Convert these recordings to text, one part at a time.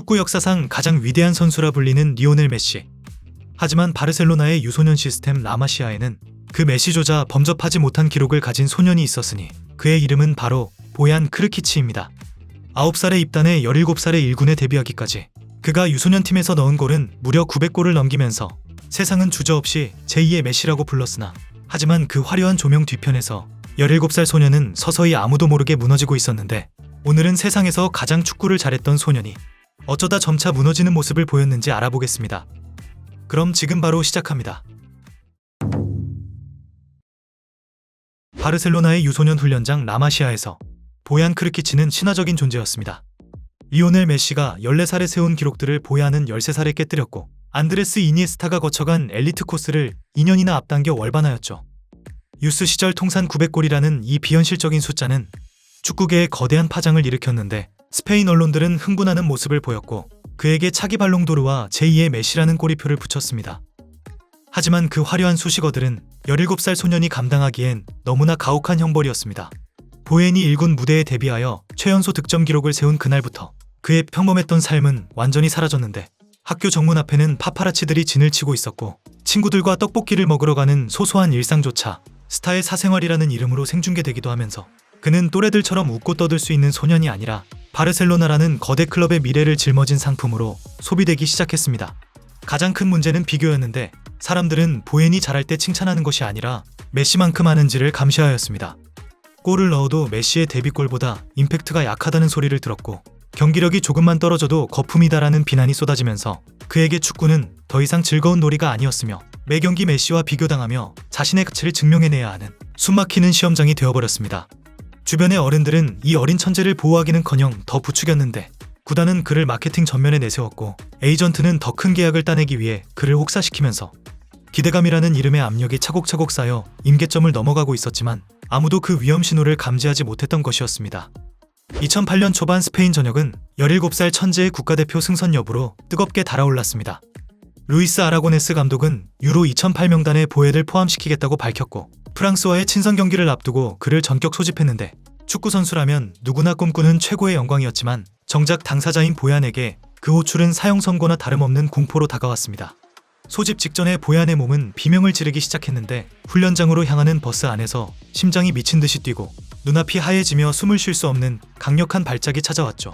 축구 역사상 가장 위대한 선수라 불리는 리오넬 메시. 하지만 바르셀로나의 유소년 시스템 라마시아에는 그 메시조차 범접하지 못한 기록을 가진 소년이 있었으니 그의 이름은 바로 보얀 크르키치입니다. 9살에 입단해 17살에 1군에 데뷔하기까지 그가 유소년 팀에서 넣은 골은 무려 900골을 넘기면서 세상은 주저없이 제2의 메시라고 불렀으나 하지만 그 화려한 조명 뒤편에서 17살 소년은 서서히 아무도 모르게 무너지고 있었는데 오늘은 세상에서 가장 축구를 잘했던 소년이 어쩌다 점차 무너지는 모습을 보였는지 알아보겠습니다. 그럼 지금 바로 시작합니다. 바르셀로나의 유소년 훈련장 라마시아에서 보얀 크르키치는 신화적인 존재였습니다. 리오넬 메시가 14살에 세운 기록들을 보얀은 13살에 깨뜨렸고 안드레스 이니에스타가 거쳐간 엘리트 코스를 2년이나 앞당겨 월반하였죠. 유스 시절 통산 900골이라는 이 비현실적인 숫자는 축구계에 거대한 파장을 일으켰는데 스페인 언론들은 흥분하는 모습을 보였고 그에게 차기 발롱도르와 제2의 메시라는 꼬리표를 붙였습니다. 하지만 그 화려한 수식어들은 17살 소년이 감당하기엔 너무나 가혹한 형벌이었습니다. 보얀이 1군 무대에 데뷔하여 최연소 득점 기록을 세운 그날부터 그의 평범했던 삶은 완전히 사라졌는데 학교 정문 앞에는 파파라치들이 진을 치고 있었고 친구들과 떡볶이를 먹으러 가는 소소한 일상조차 스타의 사생활이라는 이름으로 생중계되기도 하면서 그는 또래들처럼 웃고 떠들 수 있는 소년이 아니라 바르셀로나라는 거대 클럽의 미래를 짊어진 상품으로 소비되기 시작했습니다. 가장 큰 문제는 비교였는데 사람들은 보얀이 잘할 때 칭찬하는 것이 아니라 메시만큼 하는지를 감시하였습니다. 골을 넣어도 메시의 데뷔골보다 임팩트가 약하다는 소리를 들었고 경기력이 조금만 떨어져도 거품이다라는 비난이 쏟아지면서 그에게 축구는 더 이상 즐거운 놀이가 아니었으며 매 경기 메시와 비교당하며 자신의 가치를 증명해내야 하는 숨막히는 시험장이 되어버렸습니다. 주변의 어른들은 이 어린 천재를 보호하기는커녕 더 부추겼는데 구단은 그를 마케팅 전면에 내세웠고 에이전트는 더 큰 계약을 따내기 위해 그를 혹사시키면서 기대감이라는 이름의 압력이 차곡차곡 쌓여 임계점을 넘어가고 있었지만 아무도 그 위험 신호를 감지하지 못했던 것이었습니다. 2008년 초반 스페인 전역은 17살 천재의 국가대표 승선 여부로 뜨겁게 달아올랐습니다. 루이스 아라고네스 감독은 유로 2008 명단에 보얀을 포함시키겠다고 밝혔고 프랑스와의 친선 경기를 앞두고 그를 전격 소집했는데 축구 선수라면 누구나 꿈꾸는 최고의 영광이었지만 정작 당사자인 보얀에게 그 호출은 사형 선고나 다름없는 공포로 다가왔습니다. 소집 직전에 보얀의 몸은 비명을 지르기 시작했는데 훈련장으로 향하는 버스 안에서 심장이 미친 듯이 뛰고 눈앞이 하얘지며 숨을 쉴 수 없는 강력한 발작이 찾아왔죠.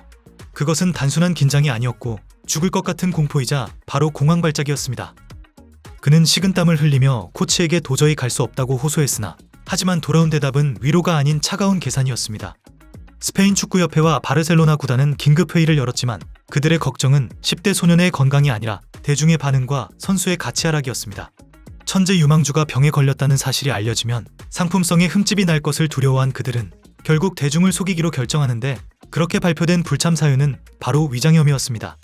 그것은 단순한 긴장이 아니었고 죽을 것 같은 공포이자 바로 공황 발작이었습니다. 그는 식은땀을 흘리며 코치에게 도저히 갈 수 없다고 호소했으나 하지만 돌아온 대답은 위로가 아닌 차가운 계산이었습니다. 스페인 축구협회와 바르셀로나 구단은 긴급회의를 열었지만 그들의 걱정은 10대 소년의 건강이 아니라 대중의 반응과 선수의 가치 하락이었습니다. 천재 유망주가 병에 걸렸다는 사실이 알려지면 상품성에 흠집이 날 것을 두려워한 그들은 결국 대중을 속이기로 결정하는데 그렇게 발표된 불참 사유는 바로 위장혐이었습니다.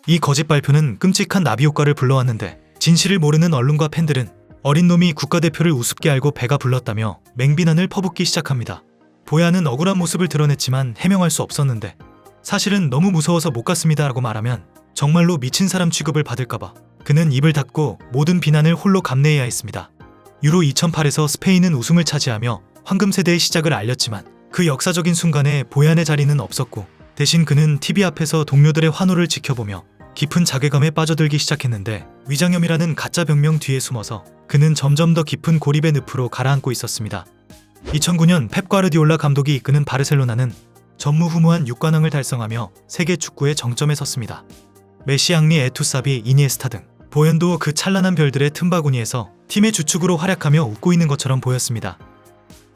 이 거짓 발표는 끔찍한 나비 효과를 불러왔는데 진실을 모르는 언론과 팬들은 어린 놈이 국가대표를 우습게 알고 배가 불렀다며 맹비난을 퍼붓기 시작합니다. 보얀은 억울한 모습을 드러냈지만 해명할 수 없었는데 사실은 너무 무서워서 못 갔습니다 라고 말하면 정말로 미친 사람 취급을 받을까봐 그는 입을 닫고 모든 비난을 홀로 감내해야 했습니다. 유로 2008에서 스페인은 우승을 차지하며 황금세대의 시작을 알렸지만 그 역사적인 순간에 보얀의 자리는 없었고 대신 그는 TV 앞에서 동료들의 환호를 지켜보며 깊은 자괴감에 빠져들기 시작했는데 위장염이라는 가짜 병명 뒤에 숨어서 그는 점점 더 깊은 고립의 늪으로 가라앉고 있었습니다. 2009년 펩 과르디올라 감독이 이끄는 바르셀로나는 전무후무한 6관왕을 달성하며 세계 축구의 정점에 섰습니다. 메시, 앙리, 에투사비, 이니에스타 등 보얀도 그 찬란한 별들의 틈바구니에서 팀의 주축으로 활약하며 웃고 있는 것처럼 보였습니다.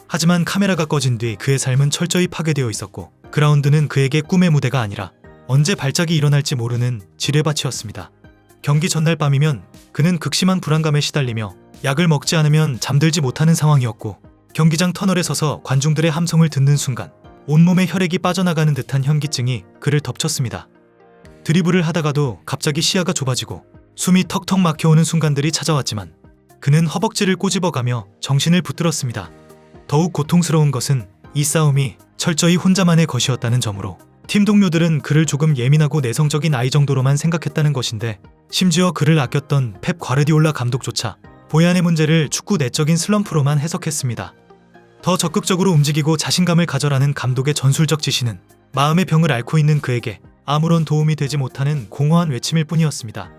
하지만 카메라가 꺼진 뒤 그의 삶은 철저히 파괴되어 있었고 그라운드는 그에게 꿈의 무대가 아니라 언제 발작이 일어날지 모르는 지뢰밭이었습니다. 경기 전날 밤이면 그는 극심한 불안감에 시달리며 약을 먹지 않으면 잠들지 못하는 상황이었고 경기장 터널에 서서 관중들의 함성을 듣는 순간 온몸에 혈액이 빠져나가는 듯한 현기증이 그를 덮쳤습니다. 드리블을 하다가도 갑자기 시야가 좁아지고 숨이 턱턱 막혀오는 순간들이 찾아왔지만 그는 허벅지를 꼬집어가며 정신을 붙들었습니다. 더욱 고통스러운 것은 이 싸움이 철저히 혼자만의 것이었다는 점으로 팀 동료들은 그를 조금 예민하고 내성적인 아이 정도로만 생각했다는 것인데 심지어 그를 아꼈던 펩 과르디올라 감독조차 보얀의 문제를 축구 내적인 슬럼프로만 해석했습니다. 더 적극적으로 움직이고 자신감을 가져라는 감독의 전술적 지시는 마음의 병을 앓고 있는 그에게 아무런 도움이 되지 못하는 공허한 외침일 뿐이었습니다.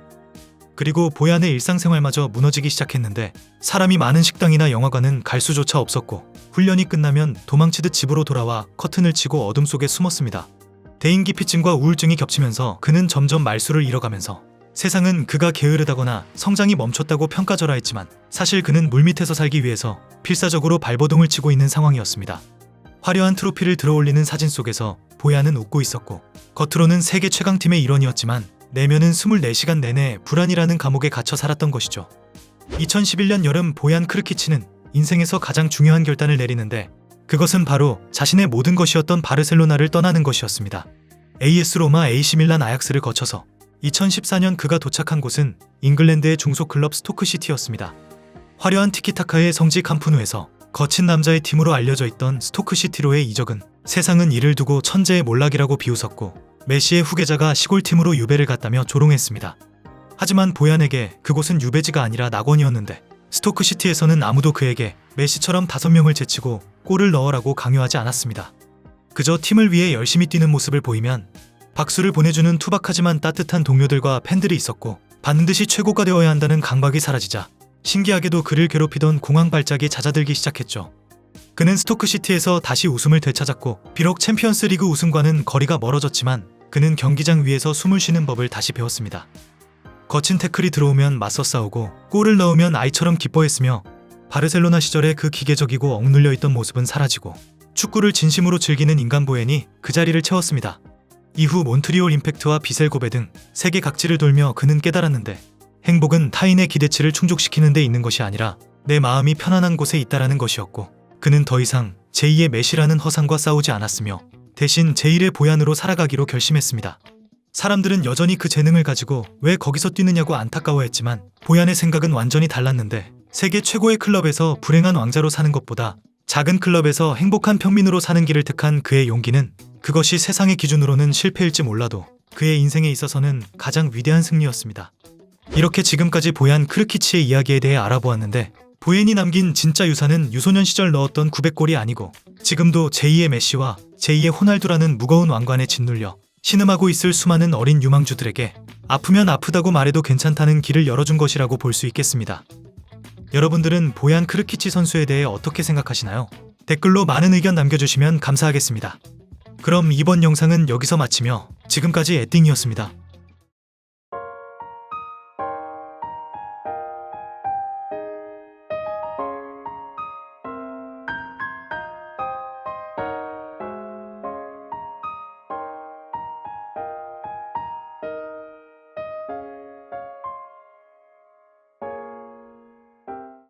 그리고 보얀의 일상생활마저 무너지기 시작했는데 사람이 많은 식당이나 영화관은 갈 수조차 없었고 훈련이 끝나면 도망치듯 집으로 돌아와 커튼을 치고 어둠 속에 숨었습니다. 대인기피증과 우울증이 겹치면서 그는 점점 말수를 잃어가면서 세상은 그가 게으르다거나 성장이 멈췄다고 평가절하했지만 사실 그는 물밑에서 살기 위해서 필사적으로 발버둥을 치고 있는 상황이었습니다. 화려한 트로피를 들어올리는 사진 속에서 보얀은 웃고 있었고 겉으로는 세계 최강팀의 일원이었지만 내면은 24시간 내내 불안이라는 감옥에 갇혀 살았던 것이죠. 2011년 여름 보얀 크르키치는 인생에서 가장 중요한 결단을 내리는데 그것은 바로 자신의 모든 것이었던 바르셀로나를 떠나는 것이었습니다. AS 로마, AC 밀란, 아약스를 거쳐서 2014년 그가 도착한 곳은 잉글랜드의 중소 클럽 스토크시티였습니다. 화려한 티키타카의 성지 캄프누에서 거친 남자의 팀으로 알려져 있던 스토크시티로의 이적은 세상은 이를 두고 천재의 몰락이라고 비웃었고 메시의 후계자가 시골팀으로 유배를 갔다며 조롱했습니다. 하지만 보얀에게 그곳은 유배지가 아니라 낙원이었는데 스토크시티에서는 아무도 그에게 메시처럼 5명을 제치고 골을 넣으라고 강요하지 않았습니다. 그저 팀을 위해 열심히 뛰는 모습을 보이면 박수를 보내주는 투박하지만 따뜻한 동료들과 팬들이 있었고 반드시 최고가 되어야 한다는 강박이 사라지자 신기하게도 그를 괴롭히던 공황 발작이 잦아들기 시작했죠. 그는 스토크시티에서 다시 웃음을 되찾았고 비록 챔피언스 리그 우승과는 거리가 멀어졌지만 그는 경기장 위에서 숨을 쉬는 법을 다시 배웠습니다. 거친 태클이 들어오면 맞서 싸우고 골을 넣으면 아이처럼 기뻐했으며 바르셀로나 시절의 그 기계적이고 억눌려 있던 모습은 사라지고 축구를 진심으로 즐기는 인간 보얀이 그 자리를 채웠습니다. 이후 몬트리올 임팩트와 비셀 고베 등 세계 각지를 돌며 그는 깨달았는데 행복은 타인의 기대치를 충족시키는 데 있는 것이 아니라 내 마음이 편안한 곳에 있다라는 것이었고 그는 더 이상 제2의 메시라는 허상과 싸우지 않았으며 대신 제1의 보얀으로 살아가기로 결심했습니다. 사람들은 여전히 그 재능을 가지고 왜 거기서 뛰느냐고 안타까워했지만 보얀의 생각은 완전히 달랐는데 세계 최고의 클럽에서 불행한 왕자로 사는 것보다 작은 클럽에서 행복한 평민으로 사는 길을 택한 그의 용기는 그것이 세상의 기준으로는 실패일지 몰라도 그의 인생에 있어서는 가장 위대한 승리였습니다. 이렇게 지금까지 보얀 크르키치의 이야기에 대해 알아보았는데 보얀이 남긴 진짜 유산은 유소년 시절 넣었던 900골이 아니고 지금도 제2의 메시와 제2의 호날두라는 무거운 왕관에 짓눌려 신음하고 있을 수많은 어린 유망주들에게 아프면 아프다고 말해도 괜찮다는 길을 열어준 것이라고 볼 수 있겠습니다. 여러분들은 보얀 크르키치 선수에 대해 어떻게 생각하시나요? 댓글로 많은 의견 남겨주시면 감사하겠습니다. 그럼 이번 영상은 여기서 마치며 지금까지 에띵이었습니다.